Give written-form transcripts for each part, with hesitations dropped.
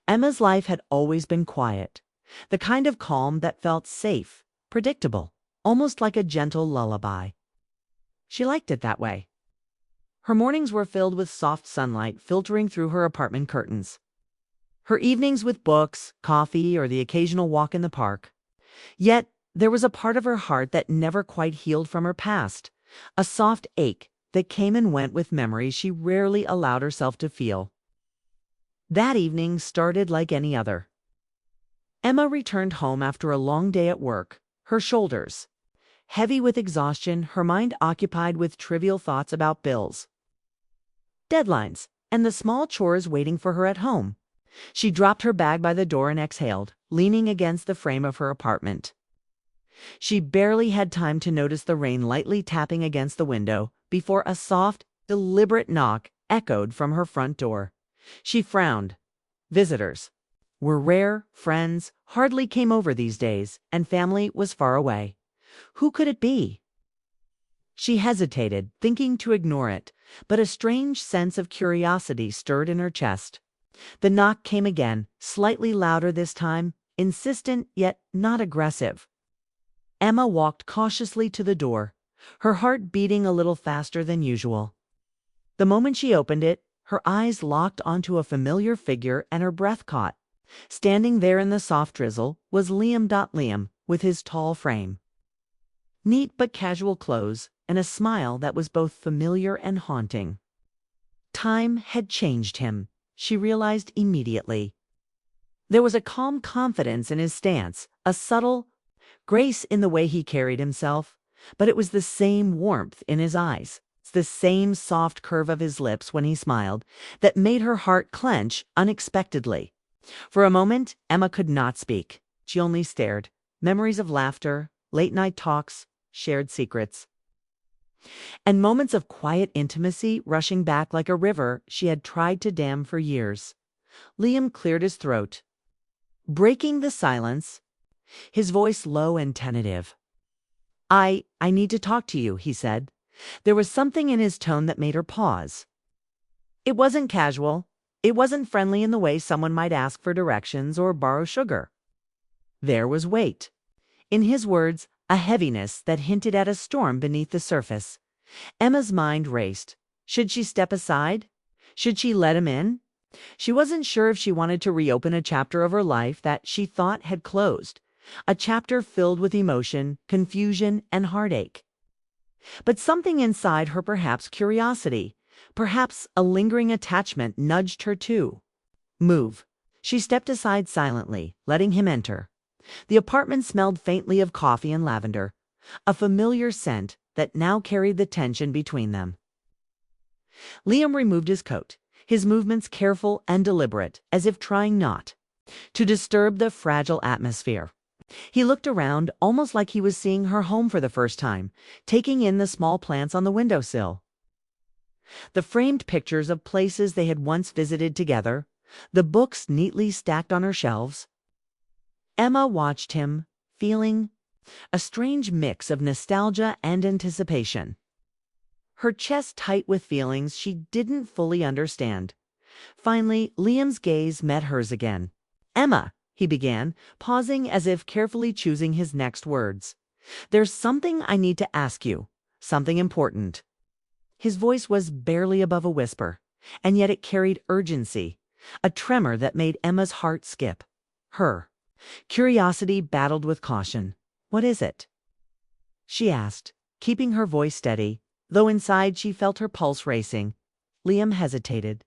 Emma's life had always been quiet, the kind of calm that felt safe, predictable, almost like a gentle lullaby. She liked it that way. Her mornings were filled with soft sunlight filtering through her apartment curtains. Her evenings with books, coffee, or the occasional walk in the park. Yet, there was a part of her heart that never quite healed from her past, a soft ache that came and went with memories she rarely allowed herself to feel. That evening started like any other. Emma returned home after a long day at work, her shoulders heavy with exhaustion, her mind occupied with trivial thoughts about bills, deadlines, and the small chores waiting for her at home. She dropped her bag by the door and exhaled, leaning against the frame of her apartment. She barely had time to notice the rain lightly tapping against the window before a soft, deliberate knock echoed from her front door. She frowned. Visitors were rare, friends hardly came over these days, and family was far away. Who could it be? She hesitated, thinking to ignore it, but a strange sense of curiosity stirred in her chest. The knock came again, slightly louder this time, insistent yet not aggressive. Emma walked cautiously to the door, her heart beating a little faster than usual. The moment she opened it, her eyes locked onto a familiar figure and her breath caught. Standing there in the soft drizzle was Liam, with his tall frame, neat but casual clothes, and a smile that was both familiar and haunting. Time had changed him, she realized immediately. There was a calm confidence in his stance, a subtle grace in the way he carried himself, but it was the same warmth in his eyes, the same soft curve of his lips when he smiled, that made her heart clench unexpectedly. For a moment, Emma could not speak. She only stared. Memories of laughter, late-night talks, shared secrets, and moments of quiet intimacy rushing back like a river she had tried to dam for years. Liam cleared his throat, breaking the silence, his voice low and tentative. I need to talk to you," he said. There was something in his tone that made her pause. It wasn't casual. It wasn't friendly in the way someone might ask for directions or borrow sugar. There was weight. In his words, a heaviness that hinted at a storm beneath the surface. Emma's mind raced. Should she step aside? Should she let him in? She wasn't sure if she wanted to reopen a chapter of her life that she thought had closed, a chapter filled with emotion, confusion, and heartache. But something inside her, perhaps curiosity, perhaps a lingering attachment, nudged her to move. She stepped aside silently, letting him enter. The apartment smelled faintly of coffee and lavender, a familiar scent that now carried the tension between them. Liam removed his coat, his movements careful and deliberate, as if trying not to disturb the fragile atmosphere. He looked around, almost like he was seeing her home for the first time, taking in the small plants on the windowsill, the framed pictures of places they had once visited together, the books neatly stacked on her shelves. Emma watched him, feeling a strange mix of nostalgia and anticipation, her chest tight with feelings she didn't fully understand. Finally, Liam's gaze met hers again. "Emma," he began, pausing as if carefully choosing his next words. "There's something I need to ask you, something important." His voice was barely above a whisper, and yet it carried urgency, a tremor that made Emma's heart skip. Her curiosity battled with caution. "What is it?" she asked, keeping her voice steady, though inside she felt her pulse racing. Liam hesitated.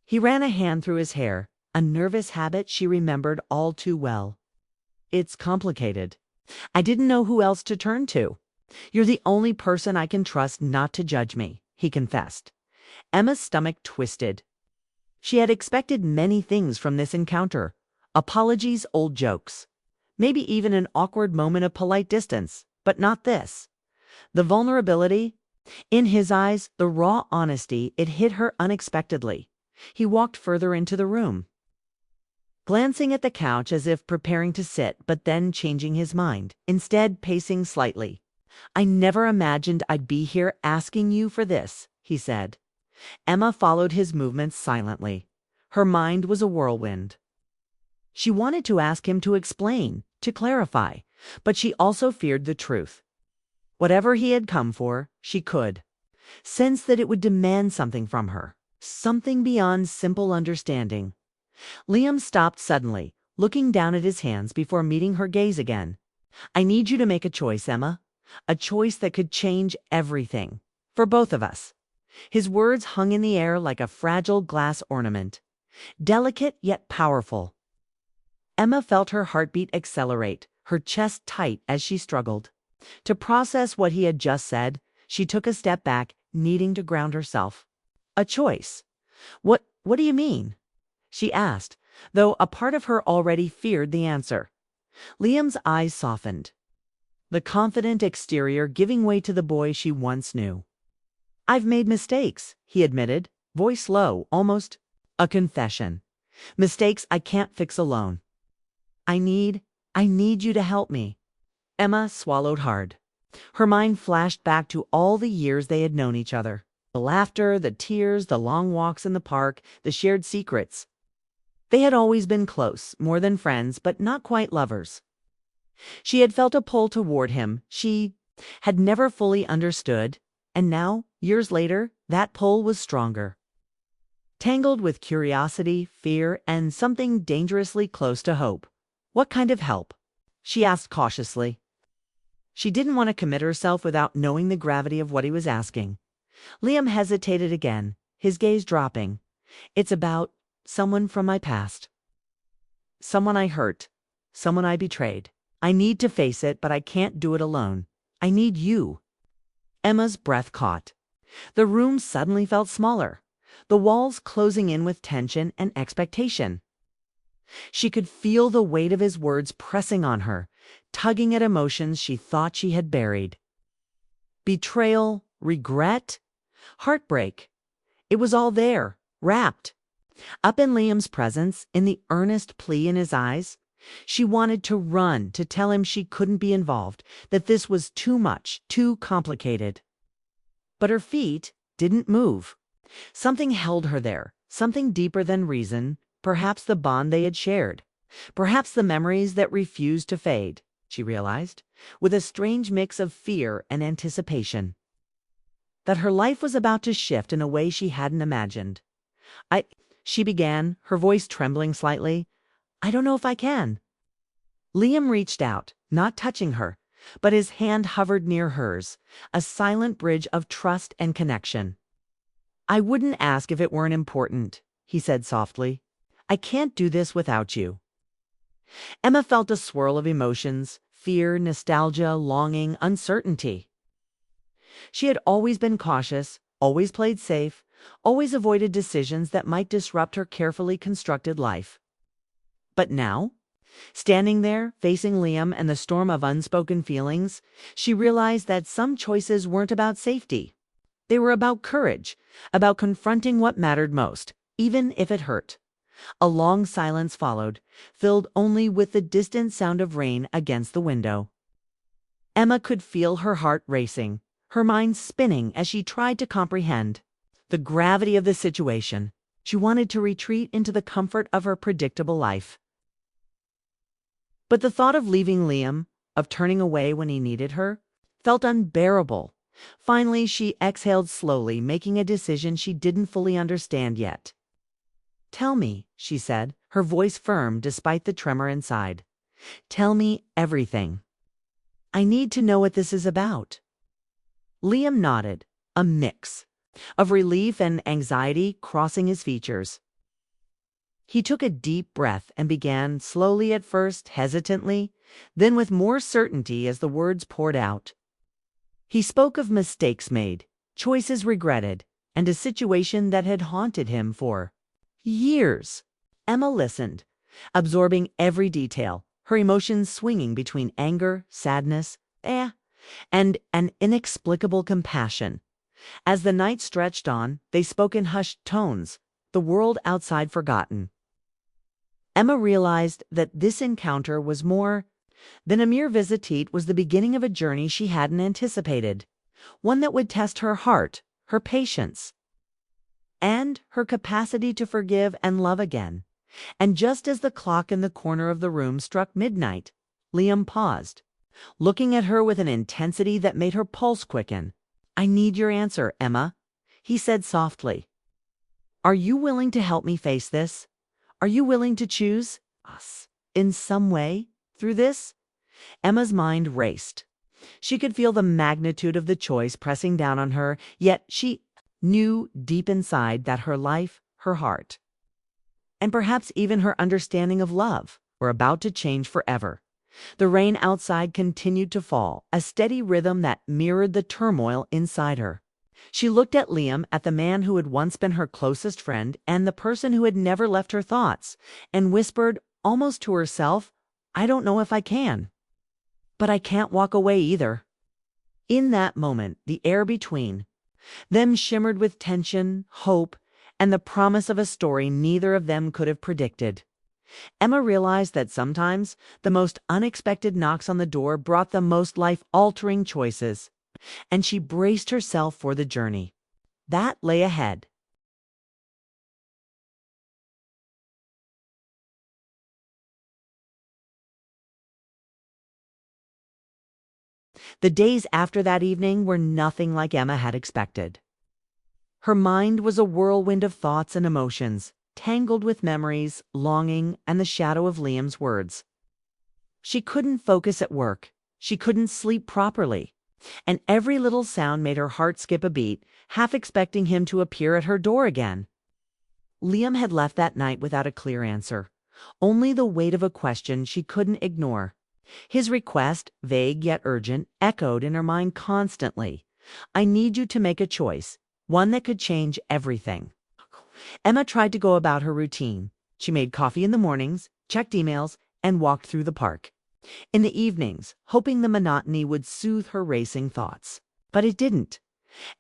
He ran a hand through his hair, a nervous habit she remembered all too well. "It's complicated. I didn't know who else to turn to. You're the only person I can trust not to judge me," he confessed. Emma's stomach twisted. She had expected many things from this encounter. Apologies, old jokes, maybe even an awkward moment of polite distance, but not this. The vulnerability, in his eyes, the raw honesty, it hit her unexpectedly. He walked further into the room, glancing at the couch as if preparing to sit, but then changing his mind, instead pacing slightly. "I never imagined I'd be here asking you for this," he said. Emma followed his movements silently. Her mind was a whirlwind. She wanted to ask him to explain, to clarify, but she also feared the truth. Whatever he had come for, she could sense that it would demand something from her, something beyond simple understanding. Liam stopped suddenly, looking down at his hands before meeting her gaze again. I need you to make a choice, Emma. A choice that could change everything. For both of us. His words hung in the air like a fragile glass ornament. Delicate yet powerful. Emma felt her heartbeat accelerate, her chest tight as she struggled. To process what he had just said, she took a step back, needing to ground herself. A choice? What do you mean? She asked, though a part of her already feared the answer. Liam's eyes softened, the confident exterior giving way to the boy she once knew. I've made mistakes, he admitted, voice low, almost a confession. Mistakes I can't fix alone. I need you to help me. Emma swallowed hard. Her mind flashed back to all the years they had known each other. The laughter, the tears, the long walks in the park, the shared secrets. They had always been close, more than friends, but not quite lovers. She had felt a pull toward him she had never fully understood, and now, years later, that pull was stronger. Tangled with curiosity, fear, and something dangerously close to hope. What kind of help? She asked cautiously. She didn't want to commit herself without knowing the gravity of what he was asking. Liam hesitated again, his gaze dropping. It's about someone from my past. Someone I hurt. Someone I betrayed. I need to face it, but I can't do it alone. I need you. Emma's breath caught. The room suddenly felt smaller, the walls closing in with tension and expectation. She could feel the weight of his words pressing on her, tugging at emotions she thought she had buried. Betrayal, regret, heartbreak. It was all there, wrapped. Up in Liam's presence, in the earnest plea in his eyes, she wanted to run, to tell him she couldn't be involved, that this was too much, too complicated. But her feet didn't move. Something held her there, something deeper than reason, perhaps the bond they had shared, perhaps the memories that refused to fade, she realized, with a strange mix of fear and anticipation. That her life was about to shift in a way she hadn't imagined. She began, her voice trembling slightly. I don't know if I can. Liam reached out, not touching her, but his hand hovered near hers, a silent bridge of trust and connection. I wouldn't ask if it weren't important, he said softly. I can't do this without you. Emma felt a swirl of emotions, fear, nostalgia, longing, uncertainty. She had always been cautious, always played safe, always avoided decisions that might disrupt her carefully constructed life. But now, standing there, facing Liam and the storm of unspoken feelings, she realized that some choices weren't about safety. They were about courage, about confronting what mattered most, even if it hurt. A long silence followed, filled only with the distant sound of rain against the window. Emma could feel her heart racing, her mind spinning as she tried to comprehend the gravity of the situation. She wanted to retreat into the comfort of her predictable life. But the thought of leaving Liam, of turning away when he needed her, felt unbearable. Finally, she exhaled slowly, making a decision she didn't fully understand yet. Tell me, she said, her voice firm despite the tremor inside. Tell me everything. I need to know what this is about. Liam nodded, a mix of relief and anxiety crossing his features. He took a deep breath and began, slowly at first, hesitantly, then with more certainty as the words poured out. He spoke of mistakes made, choices regretted, and a situation that had haunted him for years. Emma listened, absorbing every detail, her emotions swinging between anger, sadness, and an inexplicable compassion. As the night stretched on, they spoke in hushed tones, the world outside forgotten. Emma realized that this encounter was more than a mere visit. It was the beginning of a journey she hadn't anticipated, one that would test her heart, her patience, and her capacity to forgive and love again. And just as the clock in the corner of the room struck midnight, Liam paused, looking at her with an intensity that made her pulse quicken. "I need your answer, Emma," he said softly. "Are you willing to help me face this? Are you willing to choose us in some way through this?" Emma's mind raced. She could feel the magnitude of the choice pressing down on her, yet she knew deep inside that her life, her heart, and perhaps even her understanding of love were about to change forever. The rain outside continued to fall, a steady rhythm that mirrored the turmoil inside her. She looked at Liam, at the man who had once been her closest friend and the person who had never left her thoughts, and whispered, almost to herself, "I don't know if I can. But I can't walk away either." In that moment, the air between them shimmered with tension, hope, and the promise of a story neither of them could have predicted. Emma realized that sometimes the most unexpected knocks on the door brought the most life-altering choices, and she braced herself for the journey that lay ahead. The days after that evening were nothing like Emma had expected. Her mind was a whirlwind of thoughts and emotions, tangled with memories, longing, and the shadow of Liam's words. She couldn't focus at work. She couldn't sleep properly. And every little sound made her heart skip a beat, half expecting him to appear at her door again. Liam had left that night without a clear answer, only the weight of a question she couldn't ignore. His request, vague yet urgent, echoed in her mind constantly. "I need you to make a choice, one that could change everything." Emma tried to go about her routine. She made coffee in the mornings, checked emails, and walked through the park in the evenings, hoping the monotony would soothe her racing thoughts. But it didn't.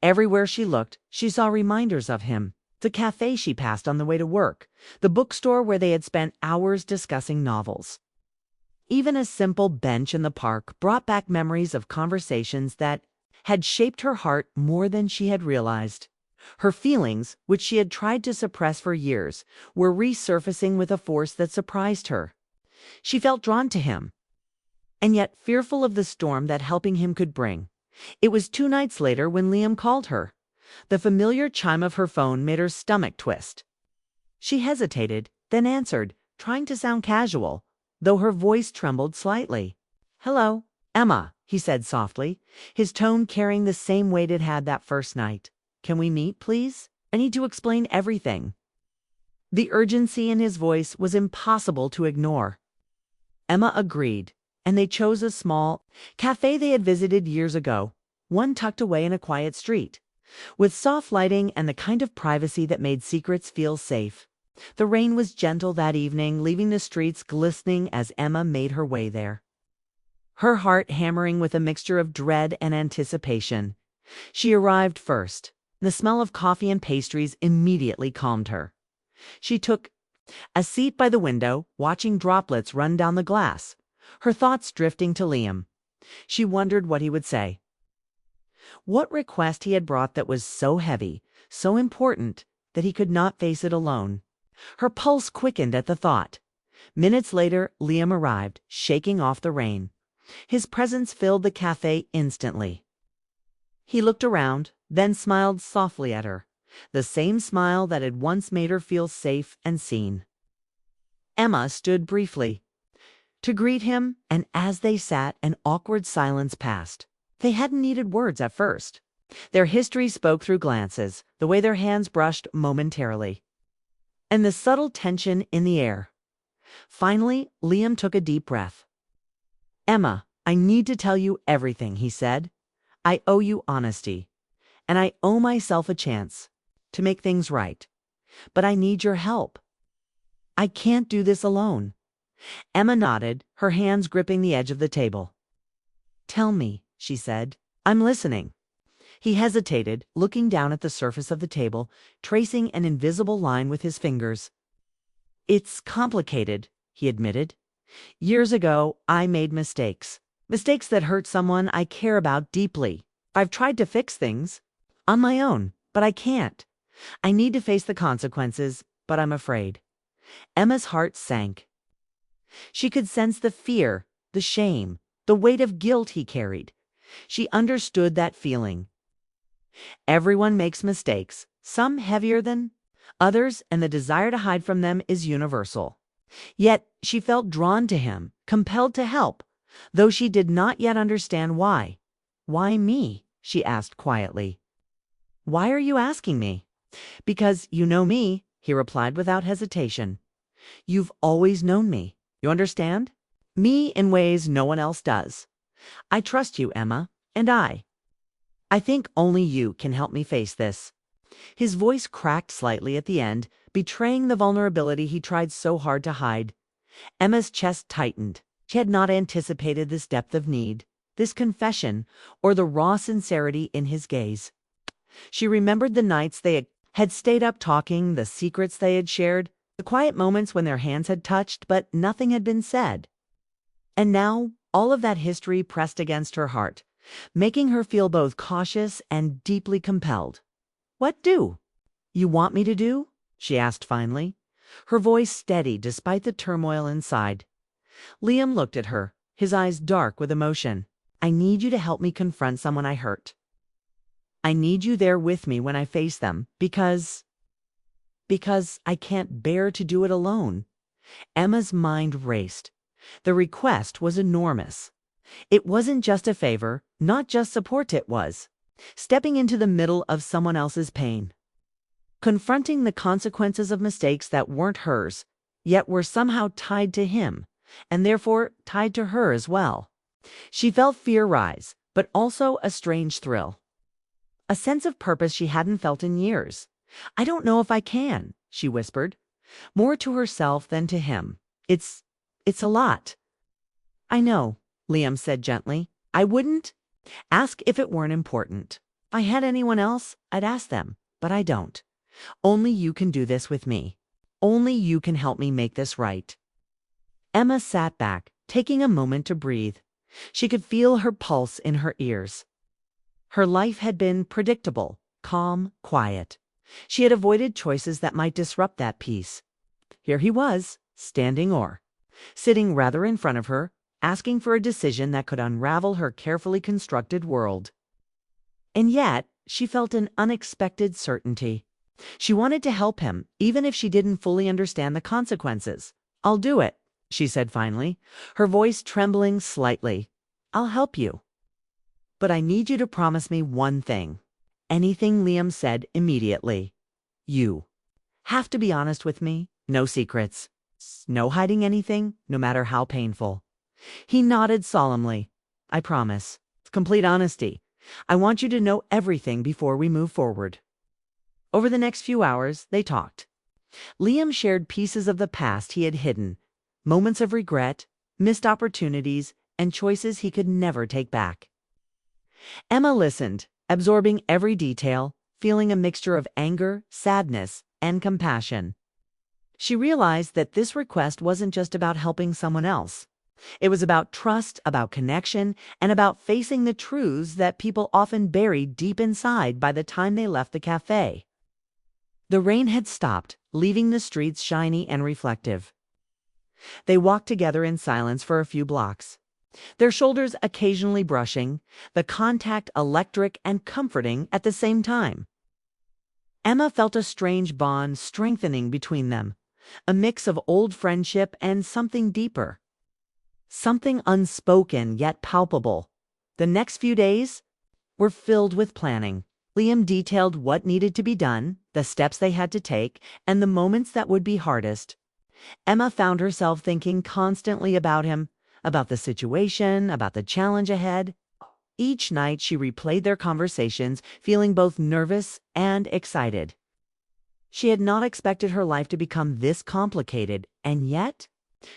Everywhere she looked, she saw reminders of him. The cafe she passed on the way to work, the bookstore where they had spent hours discussing novels. Even a simple bench in the park brought back memories of conversations that had shaped her heart more than she had realized. Her feelings, which she had tried to suppress for years, were resurfacing with a force that surprised her. She felt drawn to him, and yet fearful of the storm that helping him could bring. It was 2 nights later when Liam called her. The familiar chime of her phone made her stomach twist. She hesitated, then answered, trying to sound casual, though her voice trembled slightly. "Hello, Emma," he said softly, his tone carrying the same weight it had that first night. "Can we meet, please? I need to explain everything." The urgency in his voice was impossible to ignore. Emma agreed, and they chose a small cafe they had visited years ago, one tucked away in a quiet street, with soft lighting and the kind of privacy that made secrets feel safe. The rain was gentle that evening, leaving the streets glistening as Emma made her way there, her heart hammering with a mixture of dread and anticipation. She arrived first. The smell of coffee and pastries immediately calmed her. She took a seat by the window, watching droplets run down the glass, her thoughts drifting to Liam. She wondered what he would say. What request he had brought that was so heavy, so important, that he could not face it alone. Her pulse quickened at the thought. Minutes later, Liam arrived, shaking off the rain. His presence filled the cafe instantly. He looked around, then smiled softly at her, the same smile that had once made her feel safe and seen. Emma stood briefly to greet him, and as they sat, an awkward silence passed. They hadn't needed words at first. Their history spoke through glances, the way their hands brushed momentarily, and the subtle tension in the air. Finally, Liam took a deep breath. "Emma, I need to tell you everything," he said. "I owe you honesty, and I owe myself a chance to make things right. But I need your help. I can't do this alone." Emma nodded, her hands gripping the edge of the table. "Tell me," she said. "I'm listening." He hesitated, looking down at the surface of the table, tracing an invisible line with his fingers. "It's complicated," he admitted. "Years ago, I made mistakes. Mistakes that hurt someone I care about deeply. I've tried to fix things on my own, but I can't. I need to face the consequences, but I'm afraid. Emma's heart sank. She could sense the fear, the shame, the weight of guilt he carried. She understood that feeling. Everyone makes mistakes, some heavier than others, and the desire to hide from them is universal. Yet she felt drawn to him, compelled to help, though she did not yet understand why. "Why me?" she asked quietly. "Why are you asking me?" "Because you know me," he replied without hesitation. "You've always known me. You understand? Me in ways no one else does. I trust you, Emma, and I think only you can help me face this." His voice cracked slightly at the end, betraying the vulnerability he tried so hard to hide. Emma's chest tightened. She had not anticipated this depth of need, this confession, or the raw sincerity in his gaze. She remembered the nights they had stayed up talking, the secrets they had shared, the quiet moments when their hands had touched, but nothing had been said. And now, all of that history pressed against her heart, making her feel both cautious and deeply compelled. "What do you want me to do?" she asked finally, her voice steady despite the turmoil inside. Liam looked at her, his eyes dark with emotion. "I need you to help me confront someone I hurt. I need you there with me when I face them, because I can't bear to do it alone." Emma's mind raced. The request was enormous. It wasn't just a favor, not just support, it was stepping into the middle of someone else's pain, confronting the consequences of mistakes that weren't hers, yet were somehow tied to him, and therefore tied to her as well. She felt fear rise, but also a strange thrill, a sense of purpose she hadn't felt in years. "I don't know if I can," she whispered, more to herself than to him. It's a lot." "I know," Liam said gently. "I wouldn't ask if it weren't important. If I had anyone else, I'd ask them, but I don't. Only you can do this with me. Only you can help me make this right." Emma sat back, taking a moment to breathe. She could feel her pulse in her ears. Her life had been predictable, calm, quiet. She had avoided choices that might disrupt that peace. Here he was, sitting rather in front of her, asking for a decision that could unravel her carefully constructed world. And yet, she felt an unexpected certainty. She wanted to help him, even if she didn't fully understand the consequences. "I'll do it," she said finally, her voice trembling slightly. "I'll help you. But I need you to promise me one thing." "Anything," Liam said immediately. "You have to be honest with me. No secrets. No hiding anything, no matter how painful." He nodded solemnly. "I promise. It's complete honesty. I want you to know everything before we move forward." Over the next few hours, they talked. Liam shared pieces of the past he had hidden, moments of regret, missed opportunities, and choices he could never take back. Emma listened, absorbing every detail, feeling a mixture of anger, sadness, and compassion. She realized that this request wasn't just about helping someone else. It was about trust, about connection, and about facing the truths that people often bury deep inside by the time they left the cafe. The rain had stopped, leaving the streets shiny and reflective. They walked together in silence for a few blocks, their shoulders occasionally brushing, the contact electric and comforting at the same time. Emma felt a strange bond strengthening between them, a mix of old friendship and something deeper. Something unspoken yet palpable. The next few days were filled with planning. Liam detailed what needed to be done, the steps they had to take, and the moments that would be hardest. Emma found herself thinking constantly about him, about the situation, about the challenge ahead. Each night she replayed their conversations, feeling both nervous and excited. She had not expected her life to become this complicated, and yet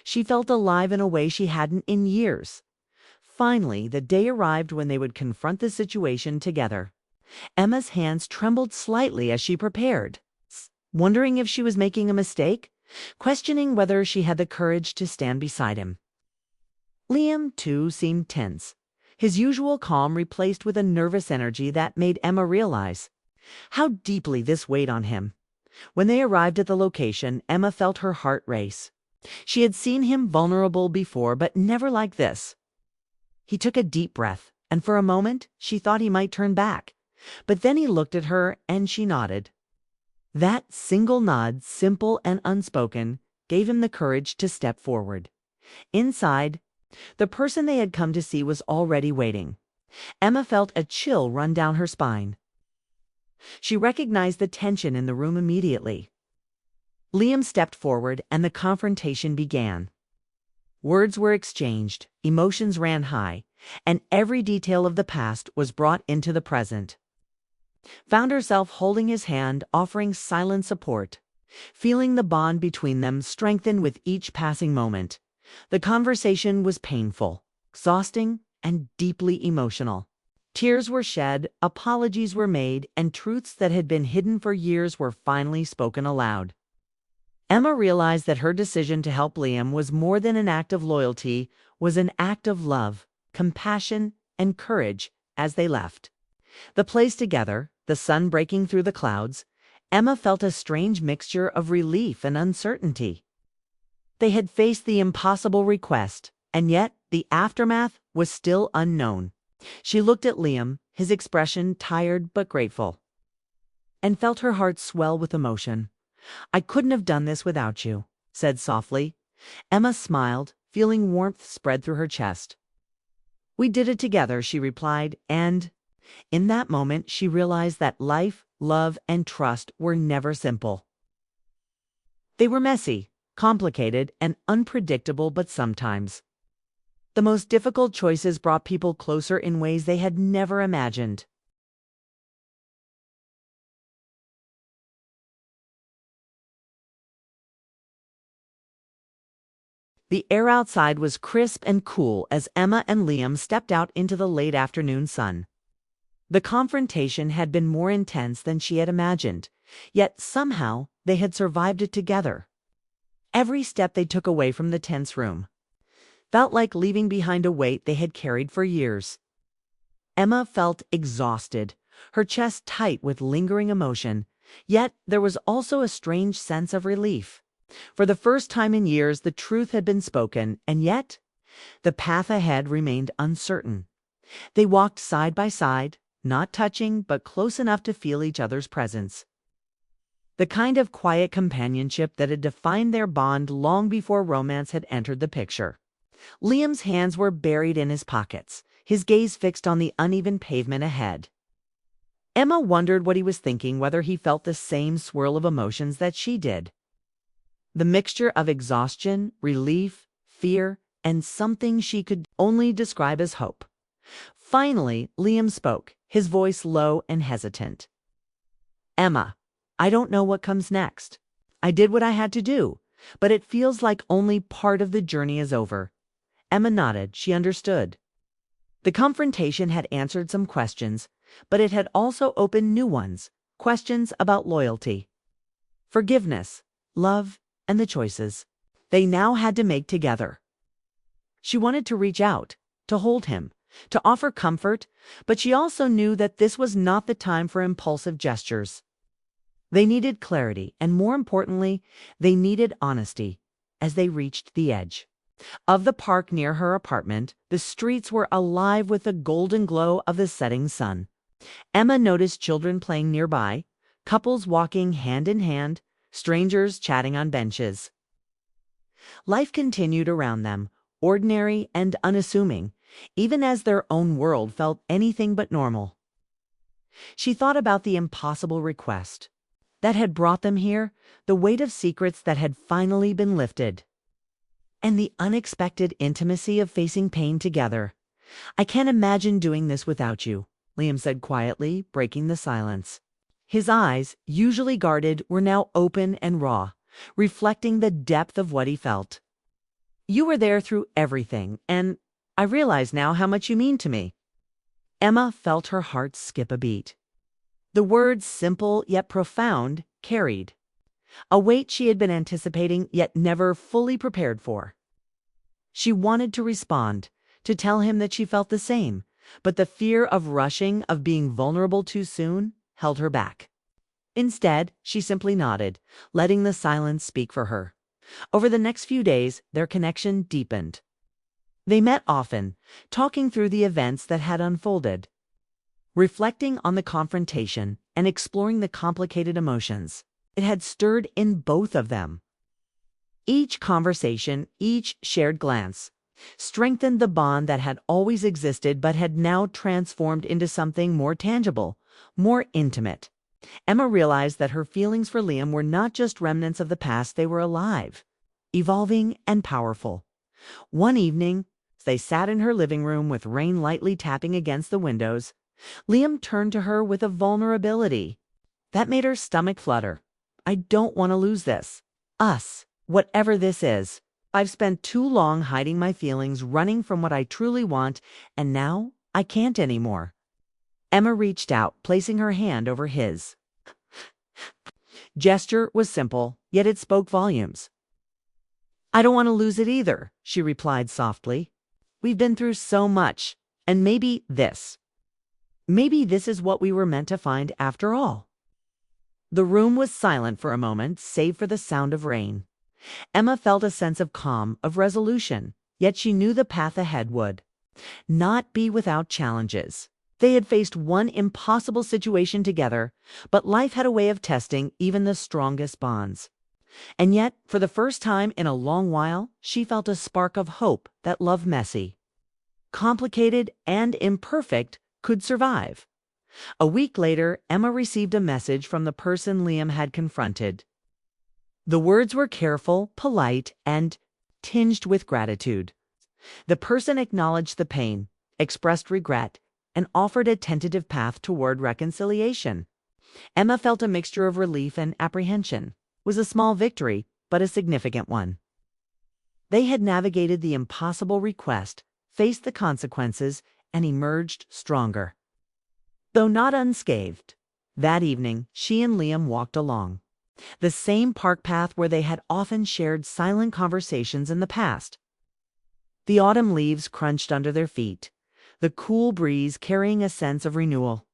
she felt alive in a way she hadn't in years. Finally, the day arrived when they would confront the situation together. Emma's hands trembled slightly as she prepared, wondering if she was making a mistake, questioning whether she had the courage to stand beside him. Liam, too, seemed tense, his usual calm replaced with a nervous energy that made Emma realize how deeply this weighed on him. When they arrived at the location, Emma felt her heart race. She had seen him vulnerable before, but never like this. He took a deep breath, and for a moment she thought he might turn back. But then he looked at her, and she nodded. That single nod, simple and unspoken, gave him the courage to step forward. Inside, the person they had come to see was already waiting. Emma felt a chill run down her spine. She recognized the tension in the room immediately. Liam stepped forward, and the confrontation began. Words were exchanged, emotions ran high, and every detail of the past was brought into the present. Found herself holding his hand, offering silent support, feeling the bond between them strengthen with each passing moment. The conversation was painful, exhausting, and deeply emotional. Tears were shed, apologies were made, and truths that had been hidden for years were finally spoken aloud. Emma realized that her decision to help Liam was more than an act of loyalty, was an act of love, compassion, and courage as they left the place together, the sun breaking through the clouds. Emma felt a strange mixture of relief and uncertainty. They had faced the impossible request, and yet the aftermath was still unknown. She looked at Liam, his expression tired but grateful, and felt her heart swell with emotion. "I couldn't have done this without you," said softly. Emma smiled, feeling warmth spread through her chest. "We did it together," she replied, and in that moment she realized that life, love, and trust were never simple. They were messy, complicated, and unpredictable, but sometimes the most difficult choices brought people closer in ways they had never imagined. The air outside was crisp and cool as Emma and Liam stepped out into the late afternoon sun. The confrontation had been more intense than she had imagined, yet somehow they had survived it together. Every step they took away from the tense room felt like leaving behind a weight they had carried for years. Emma felt exhausted, her chest tight with lingering emotion, yet there was also a strange sense of relief. For the first time in years, the truth had been spoken, and yet the path ahead remained uncertain. They walked side by side, not touching, but close enough to feel each other's presence. The kind of quiet companionship that had defined their bond long before romance had entered the picture. Liam's hands were buried in his pockets, his gaze fixed on the uneven pavement ahead. Emma wondered what he was thinking, whether he felt the same swirl of emotions that she did. The mixture of exhaustion, relief, fear, and something she could only describe as hope. Finally, Liam spoke, his voice low and hesitant. "Emma, I don't know what comes next. I did what I had to do, but it feels like only part of the journey is over." Emma nodded. She understood. The confrontation had answered some questions, but it had also opened new ones, questions about loyalty, forgiveness, love, and the choices they now had to make together. She wanted to reach out, to hold him, to offer comfort, but she also knew that this was not the time for impulsive gestures. They needed clarity, and more importantly, they needed honesty. As they reached the edge of the park near her apartment, the streets were alive with the golden glow of the setting sun. Emma noticed children playing nearby, couples walking hand in hand, strangers chatting on benches. Life continued around them, ordinary and unassuming, even as their own world felt anything but normal. She thought about the impossible request that had brought them here, the weight of secrets that had finally been lifted, and the unexpected intimacy of facing pain together. "I can't imagine doing this without you," Liam said quietly, breaking the silence. His eyes, usually guarded, were now open and raw, reflecting the depth of what he felt. "You were there through everything, and I realize now how much you mean to me." Emma felt her heart skip a beat. The words, simple yet profound, carried a weight she had been anticipating yet never fully prepared for. She wanted to respond, to tell him that she felt the same, but the fear of rushing, of being vulnerable too soon, held her back. Instead, she simply nodded, letting the silence speak for her. Over the next few days, their connection deepened. They met often, talking through the events that had unfolded, reflecting on the confrontation and exploring the complicated emotions it had stirred in both of them. Each conversation, each shared glance, strengthened the bond that had always existed but had now transformed into something more tangible, more intimate. Emma realized that her feelings for Liam were not just remnants of the past, they were alive, evolving, and powerful. One evening, as they sat in her living room with rain lightly tapping against the windows, Liam turned to her with a vulnerability that made her stomach flutter. "I don't want to lose this. Us. Whatever this is. I've spent too long hiding my feelings, running from what I truly want, and now I can't anymore." Emma reached out, placing her hand over his. Gesture was simple, yet it spoke volumes. "I don't want to lose it either," she replied softly. "We've been through so much, and maybe this is what we were meant to find after all." The room was silent for a moment, save for the sound of rain. Emma felt a sense of calm, of resolution, yet she knew the path ahead would not be without challenges. They had faced one impossible situation together, but life had a way of testing even the strongest bonds. And yet, for the first time in a long while, she felt a spark of hope that love, messy, complicated, and imperfect, could survive. A week later, Emma received a message from the person Liam had confronted. The words were careful, polite, and tinged with gratitude. The person acknowledged the pain, expressed regret, and offered a tentative path toward reconciliation. Emma felt a mixture of relief and apprehension. It was a small victory, but a significant one. They had navigated the impossible request, faced the consequences, and emerged stronger. Though not unscathed, that evening she and Liam walked along the same park path where they had often shared silent conversations in the past. The autumn leaves crunched under their feet, the cool breeze carrying a sense of renewal.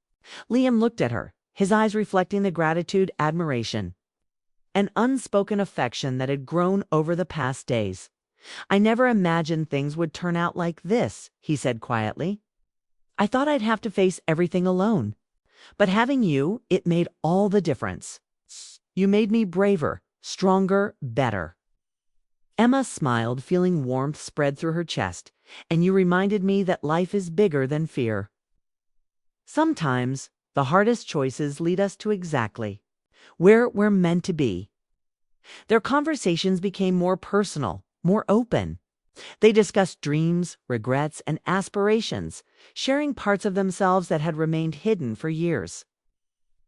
Liam looked at her, his eyes reflecting the gratitude, admiration, and unspoken affection that had grown over the past days. "I never imagined things would turn out like this," he said quietly. "I thought I'd have to face everything alone. But having you, it made all the difference. You made me braver, stronger, better." Emma smiled, feeling warmth spread through her chest. "And you reminded me that life is bigger than fear. Sometimes the hardest choices lead us to exactly where we're meant to be." Their conversations became more personal, more open. They discussed dreams, regrets, and aspirations, sharing parts of themselves that had remained hidden for years.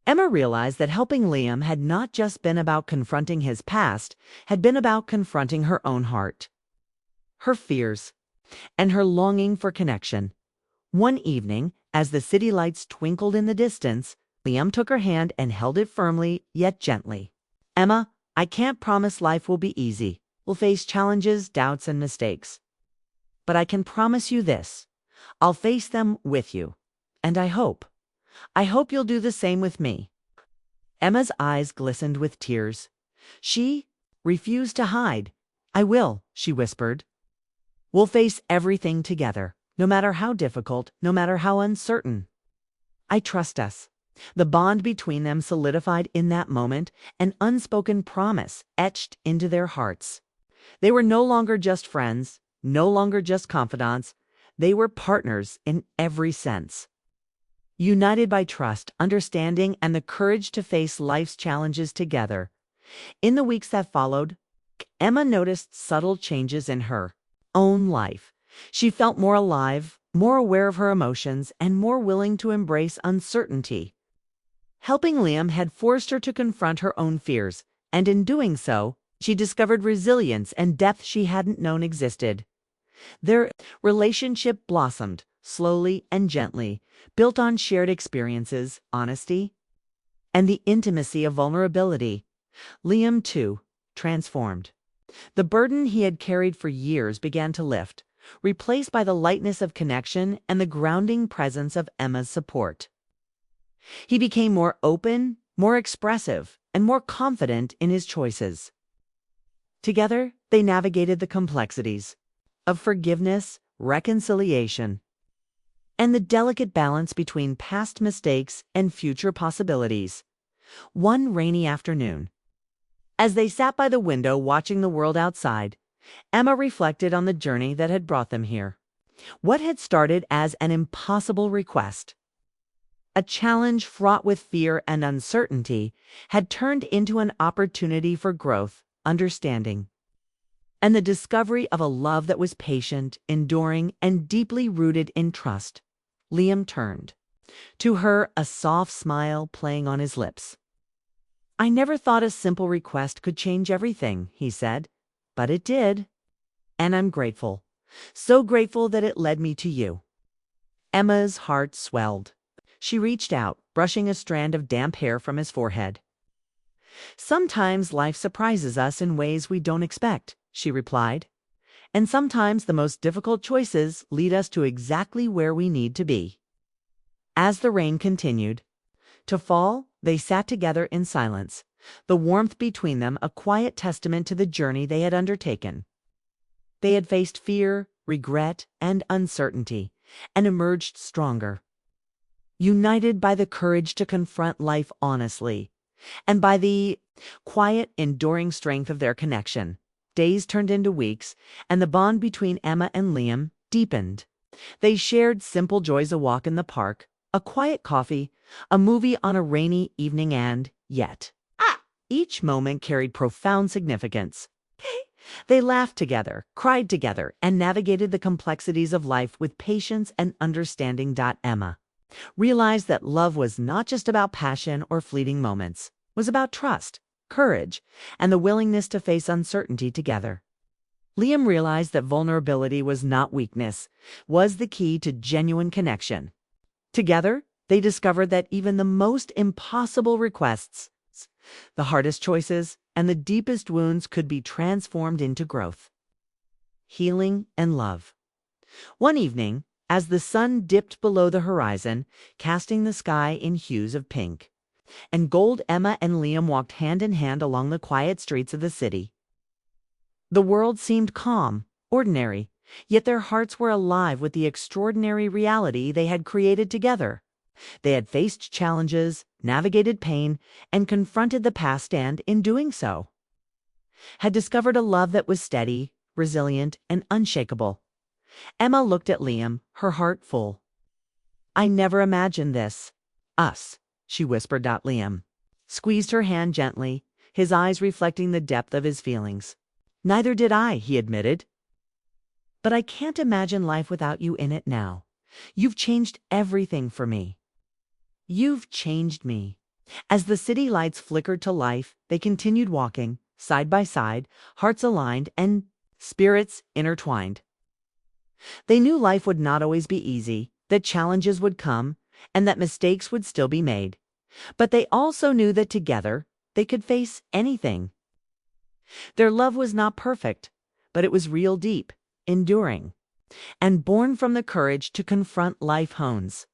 Emma realized that helping Liam had not just been about confronting his past, had been about confronting her own heart, her fears, and her longing for connection. One evening, as the city lights twinkled in the distance, Liam took her hand and held it firmly, yet gently. "Emma, I can't promise life will be easy. We'll face challenges, doubts, and mistakes. But I can promise you this. I'll face them with you. And I hope you'll do the same with me." Emma's eyes glistened with tears. She refused to hide. "I will," she whispered. "We'll face everything together, no matter how difficult, no matter how uncertain. I trust us." The bond between them solidified in that moment, an unspoken promise etched into their hearts. They were no longer just friends, no longer just confidants. They were partners in every sense, united by trust, understanding, and the courage to face life's challenges together. In the weeks that followed, Emma noticed subtle changes in her own life. She felt more alive, more aware of her emotions, and more willing to embrace uncertainty. Helping Liam had forced her to confront her own fears, and in doing so, she discovered resilience and depth she hadn't known existed. Their relationship blossomed, slowly and gently, built on shared experiences, honesty, and the intimacy of vulnerability. Liam, too, transformed. The burden he had carried for years began to lift, replaced by the lightness of connection and the grounding presence of Emma's support. He became more open, more expressive, and more confident in his choices. Together, they navigated the complexities of forgiveness, reconciliation, and the delicate balance between past mistakes and future possibilities. One rainy afternoon, as they sat by the window watching the world outside, Emma reflected on the journey that had brought them here. What had started as an impossible request, a challenge fraught with fear and uncertainty, had turned into an opportunity for growth, understanding, and the discovery of a love that was patient, enduring, and deeply rooted in trust. Liam turned to her, a soft smile playing on his lips. "I never thought a simple request could change everything," he said, "but it did. And I'm grateful. So grateful that it led me to you." Emma's heart swelled. She reached out, brushing a strand of damp hair from his forehead. "Sometimes life surprises us in ways we don't expect," she replied. "And sometimes the most difficult choices lead us to exactly where we need to be." As the rain continued to fall, they sat together in silence, the warmth between them a quiet testament to the journey they had undertaken. They had faced fear, regret, and uncertainty, and emerged stronger, united by the courage to confront life honestly, and by the quiet, enduring strength of their connection. Days turned into weeks, and the bond between Emma and Liam deepened. They shared simple joys: a walk in the park, a quiet coffee, a movie on a rainy evening, and yet each moment carried profound significance. They laughed together, cried together, and navigated the complexities of life with patience and understanding. Emma realized that love was not just about passion or fleeting moments, it was about trust, courage, and the willingness to face uncertainty together. Liam realized that vulnerability was not weakness, was the key to genuine connection. Together, they discovered that even the most impossible requests, the hardest choices, and the deepest wounds could be transformed into growth, healing, and love. One evening, as the sun dipped below the horizon, casting the sky in hues of pink and gold, Emma and Liam walked hand in hand along the quiet streets of the city. The world seemed calm, ordinary, yet their hearts were alive with the extraordinary reality they had created together. They had faced challenges, navigated pain, and confronted the past, and, in doing so, had discovered a love that was steady, resilient, and unshakable. Emma looked at Liam, her heart full. "I never imagined this. Us," she whispered. Liam squeezed her hand gently, his eyes reflecting the depth of his feelings. "Neither did I," he admitted. "But I can't imagine life without you in it now. You've changed everything for me. You've changed me." As the city lights flickered to life, they continued walking, side by side, hearts aligned and spirits intertwined. They knew life would not always be easy, that challenges would come, and that mistakes would still be made. But they also knew that together, they could face anything. Their love was not perfect, but it was real, deep, enduring, and born from the courage to confront life hones.